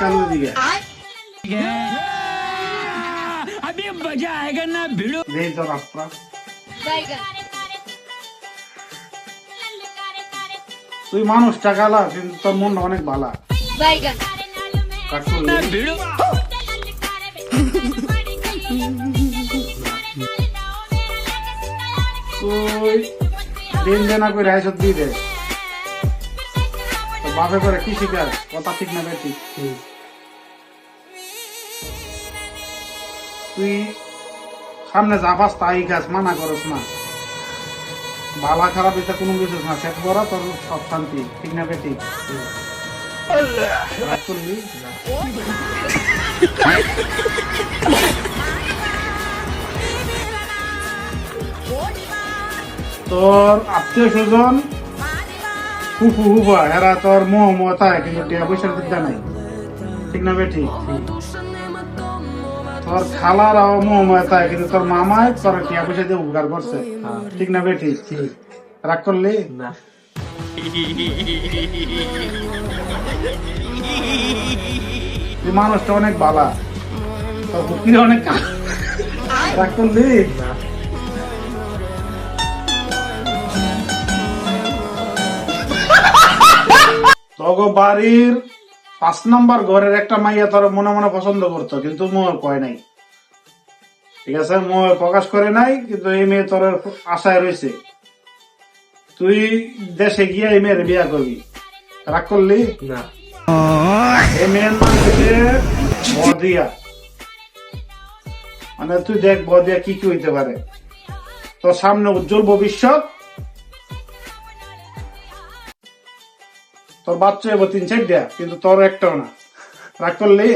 কালু দিকে अभी मजा आएगा ना भिड़ो দেই তোর আপনা তুই মানুষটা গালা কিন্তু তোর মন অনেক ভালা ना भिड़ो তুই দিন দেনা করে আইসত দিয়ে দে তো বাপে করে কি শিখাস কথা ঠিক না বেঠিক তুই সামনে যাবাস তাই গাছ মানা করস না ভালা খারাপ এটা কোনো কিছু না সেট করা তোর সব শান্তি ঠিক না বেঠিক রাগ করলি তোর আত্মীয় স্বজন হুফু হুফা এরা তোর মোহ মতায় কিন্তু টিয়া পয়সার বিদ্যা নাই ঠিক না বেঠিক তোর খালারাও মোহ মতায় কিন্তু তোর মামায় তোর টিয়া পয়সা দিয়ে উপকার করছে ঠিক না বেঠিক রাগ করলি না তুই মানুষটা অনেক বালা তোর বুদ্ধি অনেক রাগ করলি তগো বাড়ির 5 নম্বর ঘরের একটা মাইয়া তোর মনে মনে পছন্দ করতো কিন্তু মোহ কয় নাই ঠিক আছে মোহ প্রকাশ করে নাই কিন্তু এই মেয়ে তোর আশায় রয়েছে তুই দেশে গিয়ে এই মেয়ের বিয়া করবি রাগ করলি না এই মেয়ের নাম হচ্ছে বদিয়া মানে তুই দেখ বদিয়া কি কি হইতে পারে তোর সামনে উজ্জ্বল ভবিষ্যৎ তোর বাচ্চা হইব 3-4 দেয়া কিন্তু তোর একটাও না রাগ করলি